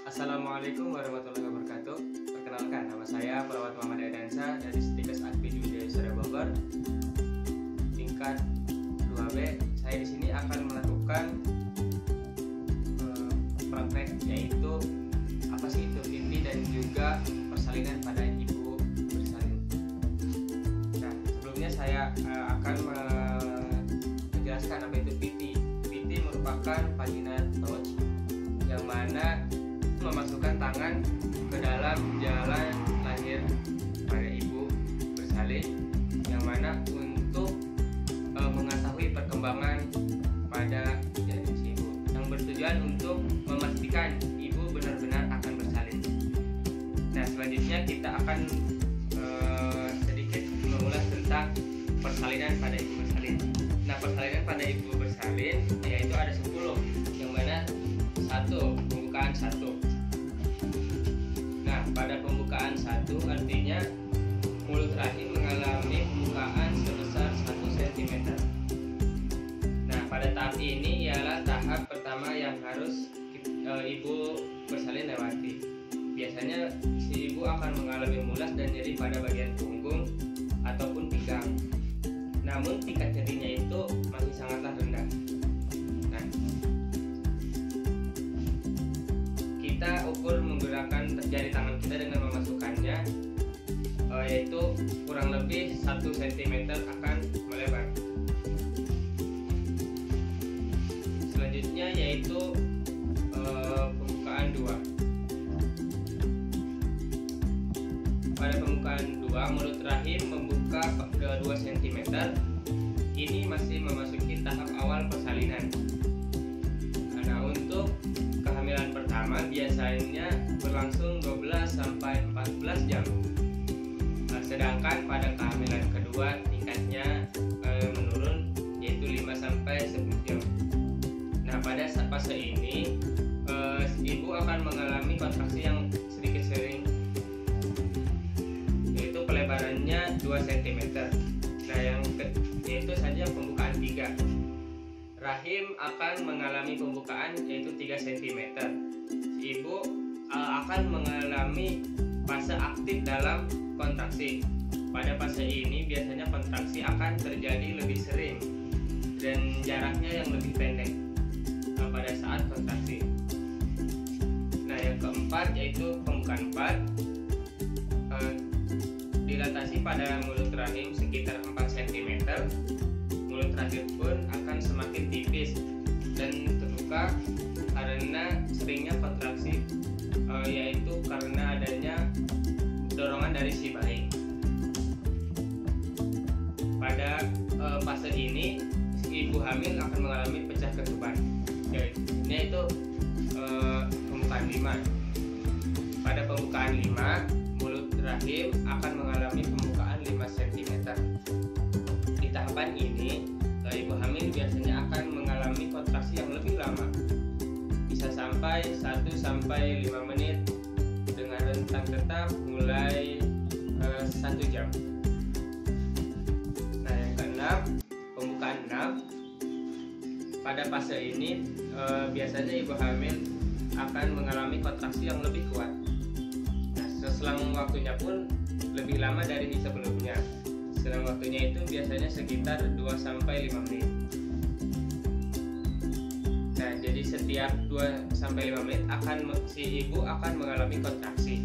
Assalamualaikum warahmatullahi wabarakatuh. Perkenalkan, nama saya Perawat Muhammad Aidansa dari Stikes Advi Wijaya Surya Bogor, tingkat 2B. Saya di sini akan melakukan praktek, yaitu apa sih itu PT dan juga persalinan pada ibu bersalin. Nah, sebelumnya saya akan menjelaskan apa itu PT. PT merupakan vaginal touch, yang mana memasukkan tangan ke dalam jalan lahir pada ibu bersalin, yang mana untuk mengetahui perkembangan pada janin si ibu, yang bertujuan untuk memastikan ibu benar-benar akan bersalin. Nah, selanjutnya kita akan sedikit mengulas tentang persalinan pada ibu bersalin. Nah, persalinan pada ibu bersalin yaitu ada 10, yang mana 1, pembukaan 1. Nah, pada pembukaan 1 artinya mulut rahim mengalami pembukaan sebesar 1 cm. Nah, pada tahap ini ialah tahap pertama yang harus ibu bersalin lewati. Biasanya si ibu akan mengalami mulas dan nyeri pada bagian punggung ataupun pinggang. Namun tingkat nyerinya itu masih sangatlah rendah. Nah, kita ukur menggunakan jari tangan kita dengan memasukkannya, yaitu kurang lebih 1 cm akan melebar. Selanjutnya yaitu pembukaan 2. Pada pembukaan 2, mulut rahim membuka ke 2 cm. Ini masih memasuki tahap awal persalinan. Nah, untuk kehamilan pertama biasanya berlangsung 12 sampai 14 jam. Nah, sedangkan pada kehamilan kedua tingkatnya menurun, yaitu 5 sampai 10 jam. Nah, pada fase ini ibu akan mengalami kontraksi yang sedikit sering, yaitu pelebarannya 2 cm. Nah, yaitu saja pembukaan 3. Rahim akan mengalami pembukaan yaitu 3 cm. Ibu akan mengalami fase aktif dalam kontraksi. Pada fase ini biasanya kontraksi akan terjadi lebih sering dan jaraknya yang lebih pendek pada saat kontraksi. Nah, yang keempat yaitu pembukaan 4. Dilatasi pada mulut rahim sekitar 4 cm. Mulut rahim pun akan semakin tipis dan terbuka karena seringnya kontraksi, yaitu karena adanya dorongan dari si bayi. Pada fase ini ibu hamil akan mengalami pecah ketuban, yaitu pembukaan 5. Pada pembukaan 5, mulut rahim akan mengalami pembukaan 5 cm. Di tahapan ini, ibu hamil biasanya akan mengalami kontraksi yang lebih lama, bisa sampai 1 sampai 5 menit dengan rentang tetap mulai 1 jam. Nah, yang keenam, pembukaan 6. Pada fase ini biasanya ibu hamil akan mengalami kontraksi yang lebih kuat. Nah, selang waktunya pun lebih lama dari sebelumnya. Selang waktunya itu biasanya sekitar 2 sampai 5 menit. Nah, jadi setiap 2 sampai 5 menit si ibu akan mengalami kontraksi.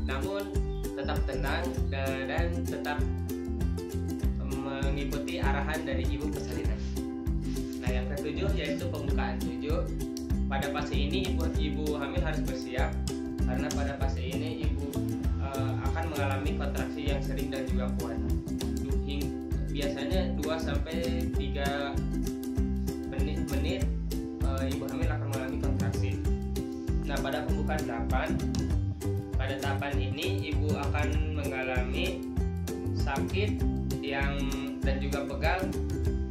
Namun tetap tenang dan tetap mengikuti arahan dari ibu persalinan. Nah, yang ketujuh yaitu pembukaan 7. Pada fase ini ibu hamil harus bersiap, karena pada fase ini ibu akan mengalami kontraksi yang sering dan juga kuat. Biasanya 2 sampai 3 menit ibu hamil akan mengalami kontraksi. Nah, pada pembukaan 8, pada tahapan ini ibu akan mengalami sakit dan juga pegal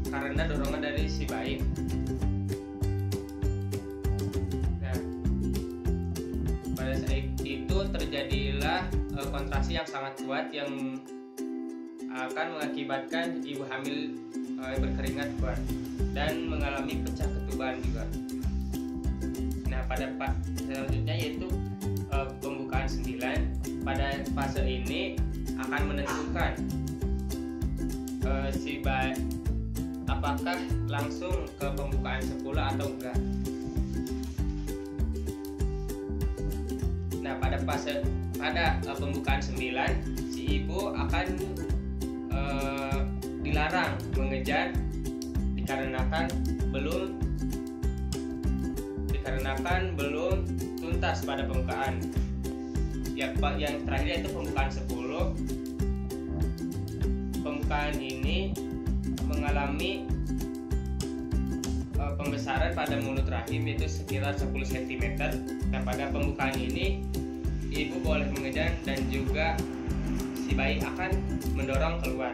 karena dorongan dari si bayi. Nah, pada saat itu terjadilah kontraksi yang sangat kuat yang akan mengakibatkan ibu hamil berkeringat kuat dan mengalami pecah ketuban juga. Nah, pada selanjutnya yaitu pembukaan 9. Pada fase ini akan menentukan apakah langsung ke pembukaan 10 atau enggak. Nah, pada pembukaan 9 si ibu akan dilarang mengejar dikarenakan belum tuntas pada pembukaan. Yang terakhir yaitu pembukaan 10. Pembukaan ini mengalami pembesaran pada mulut rahim yaitu sekitar 10 cm. Nah, pada pembukaan ini ibu boleh mengejar dan juga si bayi akan mendorong keluar.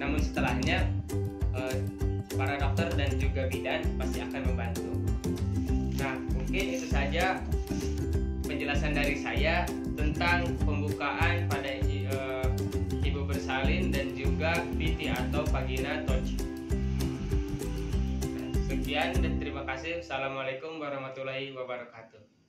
Namun setelahnya para dokter dan juga bidan pasti akan membantu. Nah, mungkin itu saja penjelasan dari saya tentang pembukaan pada ibu bersalin dan juga VT atau vagina touch. Sekian dan terima kasih. Assalamualaikum warahmatullahi wabarakatuh.